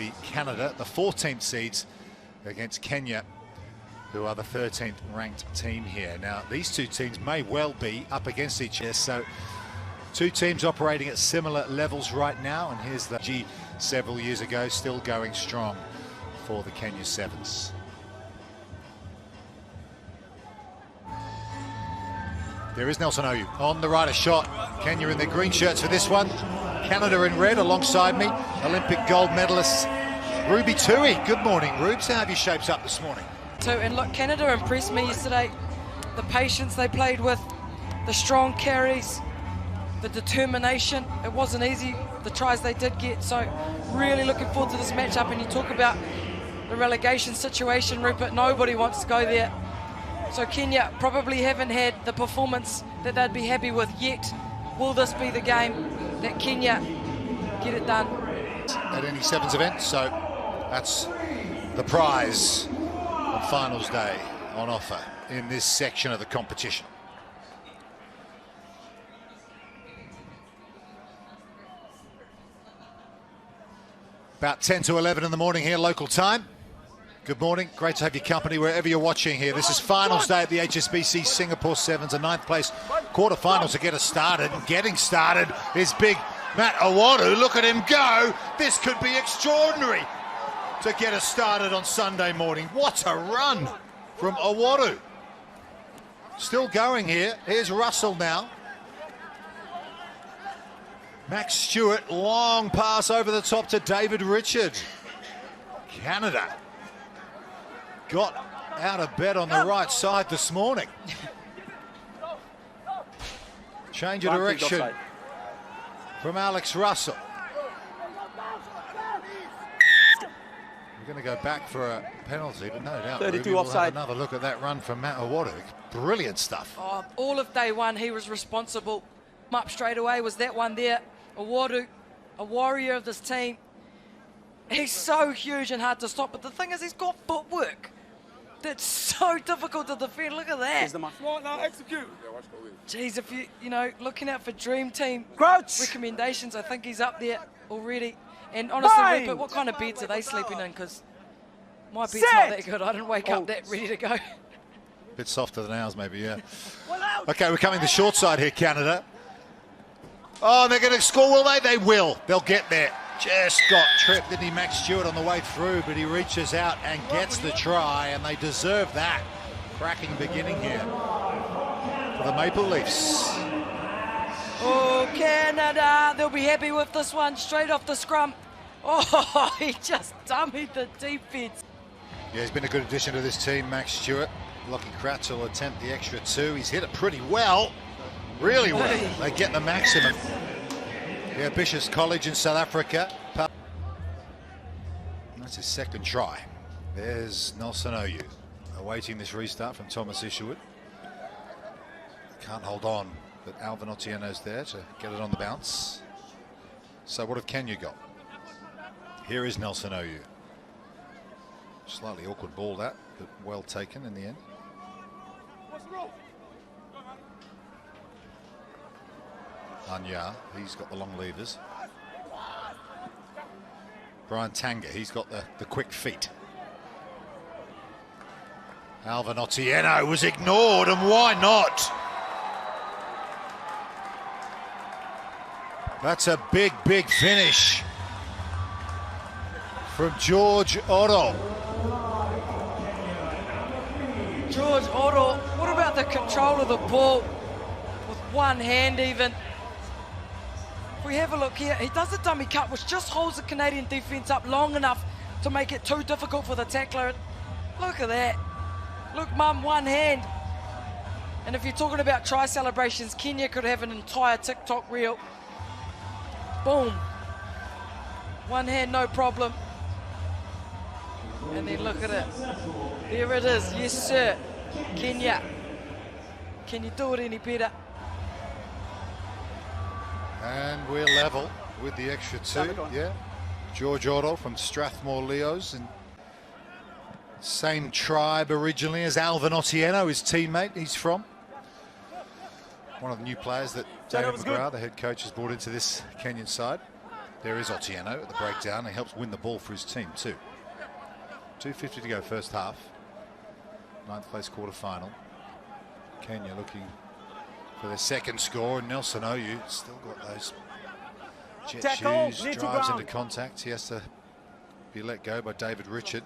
be Canada, the 14th seeds, against Kenya, who are the 13th ranked team here. Now, these two teams may well be up against each other, so two teams operating at similar levels right now, and here's the G several years ago, still going strong for the Kenya Sevens. There is Nelson Oyu on the right, a shot. Kenya in their green shirts for this one. Canada in red alongside me. Olympic gold medalist Ruby Tui. Good morning, Rubes. How have you shaped up this morning? And look, Canada impressed me yesterday. The patience they played with, the strong carries, the determination. It wasn't easy, the tries they did get. So really looking forward to this matchup. And you talk about the relegation situation, Rupert. Nobody wants to go there. So Kenya probably haven't had the performance that they'd be happy with yet. Will this be the game that Kenya get it done? At any Sevens event, so that's the prize on finals day on offer in this section of the competition. About 10 to 11 in the morning here, local time. Good morning, great to have your company wherever you're watching here. This is finals day at the HSBC Singapore Sevens, a 9th place quarterfinals to get us started. And getting started is big Matt Awadu. Look at him go. This could be extraordinary to get us started on Sunday morning. What a run from Awadu. Still going here. Here's Russell now. Max Stewart, long pass over the top to David Richard. Canada got out of bed on the right side this morning. Change of direction from Alex Russell. We're going to go back for a penalty, but no doubt 32 we'll offside. have another look at that run from Matt Awadu. Brilliant stuff. Oh, all of day one, he was responsible. Up straight away was that one there. Awadu, a warrior of this team. He's so huge and hard to stop, but the thing is, he's got footwork. That's so difficult to defend. Look at that. Now execute. Jeez, if you know, looking out for Dream Team Crouch. recommendations, I think he's up there already. And honestly, Rupert, what kind of beds are they sleeping in? Because my bed's not that good. I didn't wake up that ready to go. Bit softer than ours, maybe, yeah. Okay, we're coming the short side here, Canada. Oh, they're going to score, will they? They will. They'll get there. Just got tripped, didn't he, Max Stewart on the way through, but he reaches out and gets the try, and they deserve that. Cracking beginning here for the Maple Leafs. Oh, Canada, they'll be happy with this one, straight off the scrum. Oh, he just dummied the defense. Yeah, he's been a good addition to this team, Max Stewart. Lockie Kratz will attempt the extra two. He's hit it pretty well, really well. They get the maximum. Yeah, Bishop's College in South Africa. That's his second try. There's Nelson Oyu, awaiting this restart from Thomas Isherwood. Can't hold on, but Alvin Otieno's there to get it on the bounce. So what have Kenya got? Here is Nelson Oyu. Slightly awkward ball that, but well taken in the end. Anya, he's got the long levers. Brian Tanga, he's got the quick feet. Alvin Otieno was ignored, and why not? That's a big, big finish from George Oro. George Oro, what about the control of the ball with one hand even? If we have a look here, he does a dummy cut, which just holds the Canadian defence up long enough to make it too difficult for the tackler. Look at that. Look, mum, one hand. And if you're talking about try celebrations, Kenya could have an entire TikTok reel. Boom. One hand, no problem. And then look at it. There it is. Yes, sir. Kenya. Can you do it any better? And we're level with the extra two. Yeah. George Oro from Strathmore Leos, and same tribe originally as Alvin Otieno, his teammate. He's from one of the new players that David McGrath, the head coach, has brought into this Kenyan side. There is Otieno at the breakdown. He helps win the ball for his team too. 2:50 to go first half. 9th place quarter-final. Kenya looking for their second score, and Nelson Oyu still got those jet shoes, drives into contact. He has to be let go by David Richard.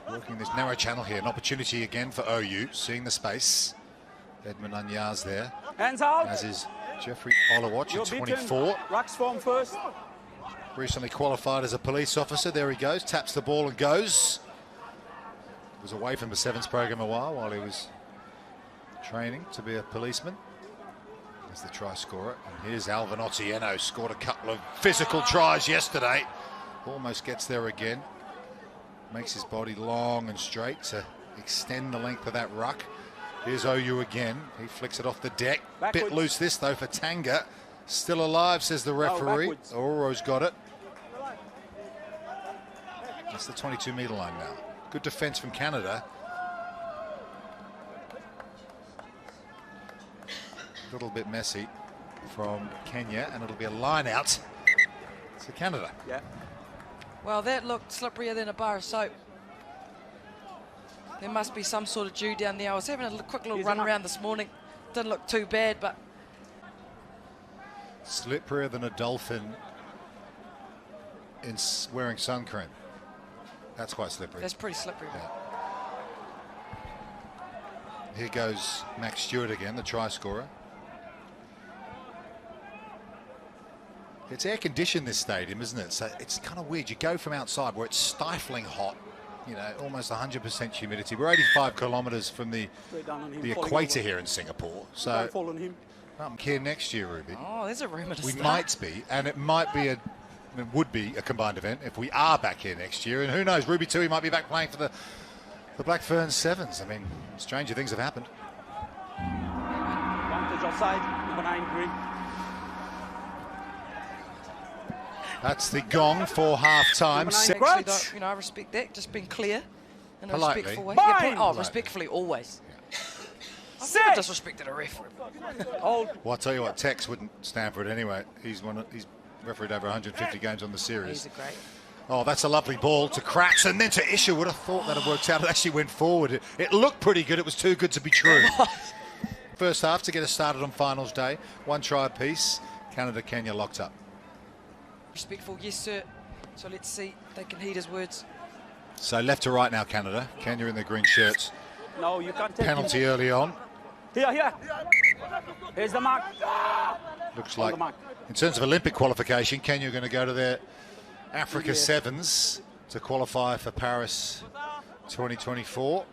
Working this narrow channel here, an opportunity again for OU, seeing the space. Edmund Anyar's there, hands out, as is Jeffrey Olawatch at 24. Ruck's form first. Recently qualified as a police officer. There he goes, taps the ball and goes. Was away from the Sevens program a while he was training to be a policeman. There's the try scorer, and here's Alvin Otieno. Scored a couple of physical tries yesterday. Almost gets there again. Makes his body long and straight to extend the length of that ruck. Here's OU again. He flicks it off the deck. Backwards. Bit loose this though for Tanga. Still alive, says the referee. Oro's got it. That's the 22-metre line now. Good defence from Canada. A little bit messy from Kenya, and it'll be a line out to Canada. Yeah. Well, that looked slipperier than a bar of soap. There must be some sort of dew down there. I was having a quick little run around this morning. Didn't look too bad, but... Slipperier than a dolphin in wearing sun cream. That's quite slippery. That's pretty slippery. Yeah. Here goes Max Stewart again, the try scorer. It's air-conditioned, this stadium, isn't it? So it's kind of weird. You go from outside where it's stifling hot, you know, almost 100% humidity. We're 85 kilometres from the equator here in Singapore. So I'm here next year, Ruby. Oh, there's a rumour to We start. might be, and it might be it would be a combined event if we are back here next year. And who knows, Ruby Tui might be back playing for the Black Ferns Sevens. I mean, stranger things have happened. Advantage offside, number 9, green. That's the gong for half-time. Actually, you know, I respect that. Just being clear in a Politely. respectful way. Fine. Oh, respectfully, always. I've never disrespected a referee. Well, I'll tell you what, Tex wouldn't stand for it anyway. He's refereed over 150 games on the series. He's a great. Oh, that's a lovely ball to Kratz and then to Isher. Would have thought that had worked out. It actually went forward. It looked pretty good. It was too good to be true. First half to get us started on finals day. 1 try apiece. Canada, Kenya locked up. Respectful, yes, sir. So let's see if they can heed his words. So left to right now, Canada. Kenya in the green shirts. No, you can't take Penalty early on. Here. Here's the mark. Looks like, in terms of Olympic qualification, Kenya are going to go to their Africa Sevens to qualify for Paris 2024.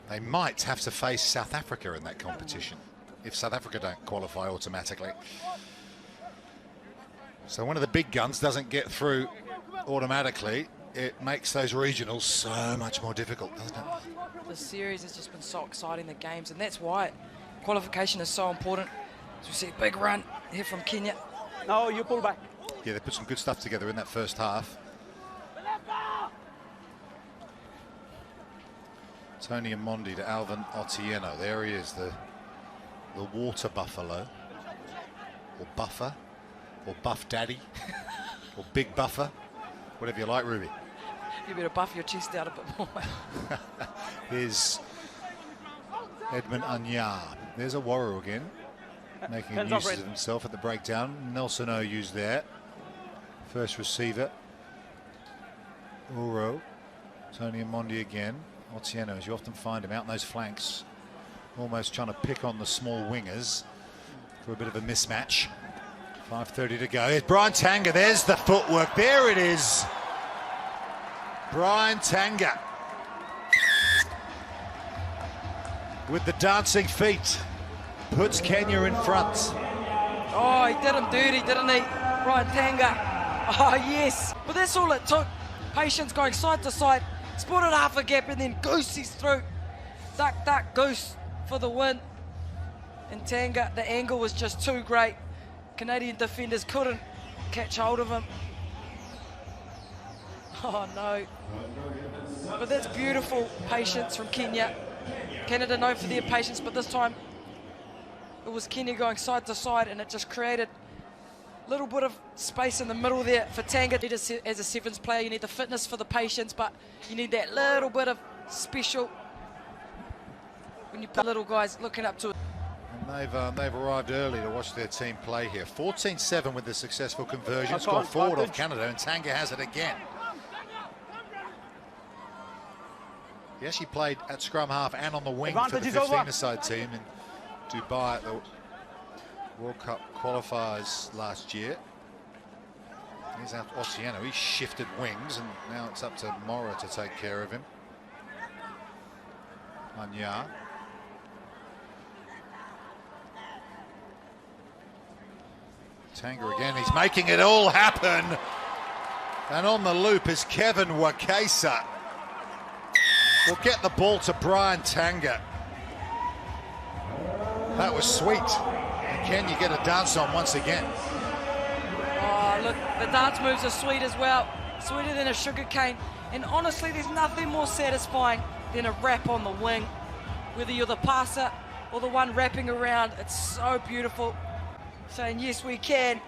They might have to face South Africa in that competition if South Africa don't qualify automatically. So one of the big guns doesn't get through automatically. It makes those regionals so much more difficult, doesn't it? The series has just been so exciting, the games, and that's why qualification is so important. As we see a big run here from Kenya. No, you pull back. Yeah, they put some good stuff together in that first half. Tony Amondi to Alvin Otieno. There he is, the water buffalo, or buffer, or buff daddy, or big buffer, whatever you like, Ruby. You better buff your chest out a bit more. Here's Edmund Anyar. There's a Warrior again, making a use of himself at the breakdown. Nelson Oyu's there. First receiver. Uro. Tony Amondi again. Otieno, as you often find him out in those flanks, almost trying to pick on the small wingers for a bit of a mismatch. 5:30 to go. Here's Brian Tanga. There's the footwork. There it is. Brian Tanga with the dancing feet puts Kenya in front. Oh, he did him dirty, didn't he? Brian Tanga. Oh, yes. But that's all it took. Patience going side to side. Spotted half a gap and then goosey's through. Duck, goose for the win. And Tanga, the angle was just too great. Canadian defenders couldn't catch hold of him. Oh, no. But that's beautiful patience from Kenya. Canada known for their patience, but this time it was Kenya going side to side, and it just created a little bit of space in the middle there for Tanga. As a sevens player, you need the fitness for the patience, but you need that little bit of special when you put little guys looking up to it. And they've arrived early to watch their team play here. 14-7 with the successful conversion. It's gone forward of Canada, and Tanga has it again. He actually played at scrum half and on the wing for the 15-a-side team in Dubai at the World Cup qualifiers last year. Here's out Otieno. He shifted wings, and now it's up to Mora to take care of him. Anya. Tanga again. He's making it all happen. And on the loop is Kevin Wakesa. We'll get the ball to Brian Tanga. That was sweet. And can you get a dance on once again? Oh, look, the dance moves are sweet as well. Sweeter than a sugar cane. And honestly, there's nothing more satisfying than a wrap on the wing. Whether you're the passer or the one wrapping around, it's so beautiful. Saying, yes, we can.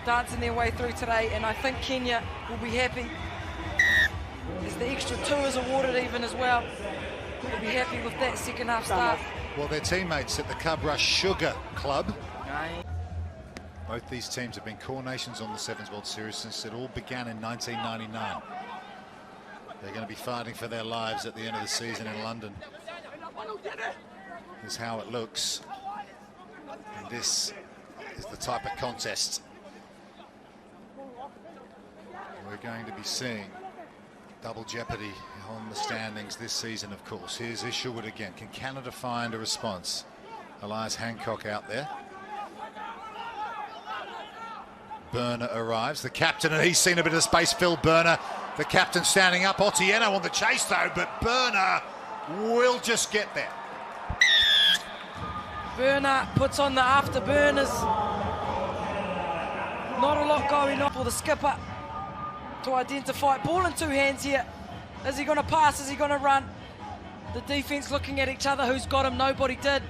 Dancing their way through today, and I think Kenya will be happy. As the extra 2 is awarded even as well. We'll be happy with that second half start. Well, their teammates at the Cub Rush Sugar Club. Both these teams have been core nations on the Sevens World Series since it all began in 1999. They're going to be fighting for their lives at the end of the season in London. This is how it looks. And this is the type of contest we're going to be seeing. Double jeopardy on the standings this season, of course. Here's Isherwood again. Can Canada find a response? Elias Hancock out there. Burner arrives. The captain, and he's seen a bit of space. Phil Burner, the captain, standing up. Otieno on the chase, though, but Burner will just get there. Burner puts on the afterburners. Not a lot going on for the skipper to identify. Ball in 2 hands here. Is he going to pass? Is he going to run? The defense looking at each other. Who's got him? Nobody did.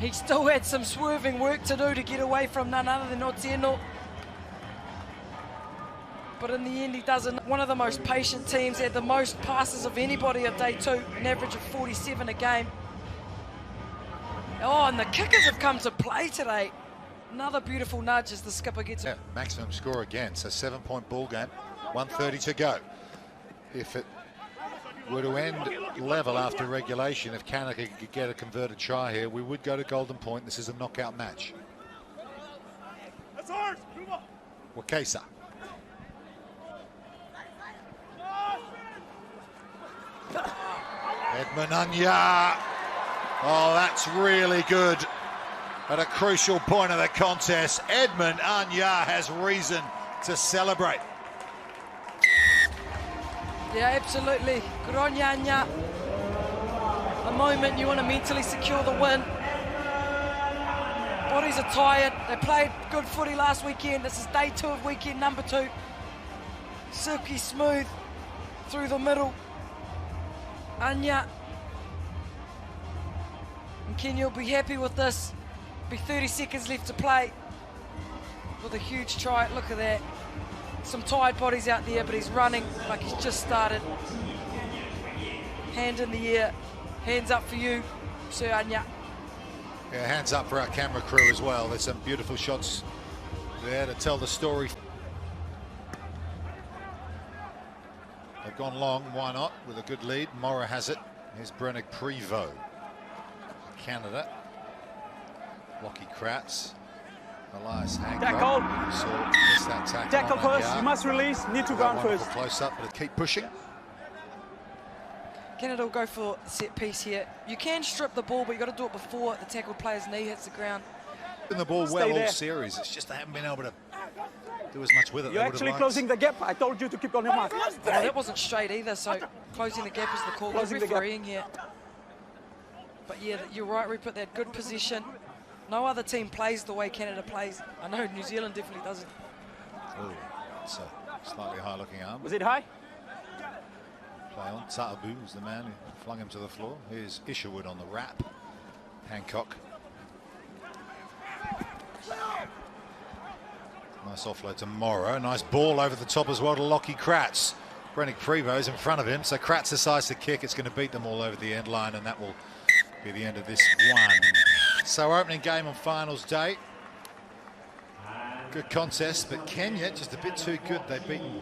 He still had some swerving work to do to get away from none other than Otieno. But in the end, he doesn't. One of the most patient teams, had the most passes of anybody at day 2, an average of 47 a game. Oh, and the kickers have come to play today. Another beautiful nudge as the skipper gets it. Yeah, maximum score again, so 7-point ball game, 1:30 to go. If it were to end level after regulation, if Canada could get a converted try here, we would go to golden point. This is a knockout match. Wakesa. Edmund Anya. Oh, that's really good. At a crucial point of the contest, Edmund Anya has reason to celebrate. Yeah, absolutely. Good on you, Anya. A moment you want to mentally secure the win. Bodies are tired. They played good footy last weekend. This is day 2 of weekend number 2. Silky smooth through the middle. Anya. And Kenya will be happy with this. Be 30 seconds left to play with a huge try. Look at that. Some tired bodies out there, but he's running like he's just started. Hand in the air. Hands up for you, Sir Anya. Yeah, hands up for our camera crew as well. There's some beautiful shots there to tell the story. They've gone long, why not? With a good lead. Mora has it. Here's Brennick Prevost. Canada. Lockie Kratz. Elias Hancock. Tackle. So missed that tackle. Tackle first. You must release. Need to run first. Close up, but keep pushing. Canada will go for the set piece here. You can strip the ball, but you've got to do it before the tackled player's knee hits the ground. In the ball well all series. It's just they haven't been able to do as much with it. You're actually closing the gap. I told you to keep on your mark. Oh, that wasn't straight either, so closing the gap is the call. Closing the refereeing here. But yeah, you're right, Rupert, that good position. No other team plays the way Canada plays. I know New Zealand definitely doesn't. Oh, it's a slightly high looking arm. Was it high? Play on. Ta'abu was the man who flung him to the floor. Here's Isherwood on the wrap. Hancock. Nice offload to Morrow. Nice ball over the top as well to Lockie Kratz. Brennick Prevost in front of him, so Kratz decides to kick. It's going to beat them all over the end line, and that will be the end of this one. So opening game on finals day. Good contest, but Kenya just a bit too good. They've beaten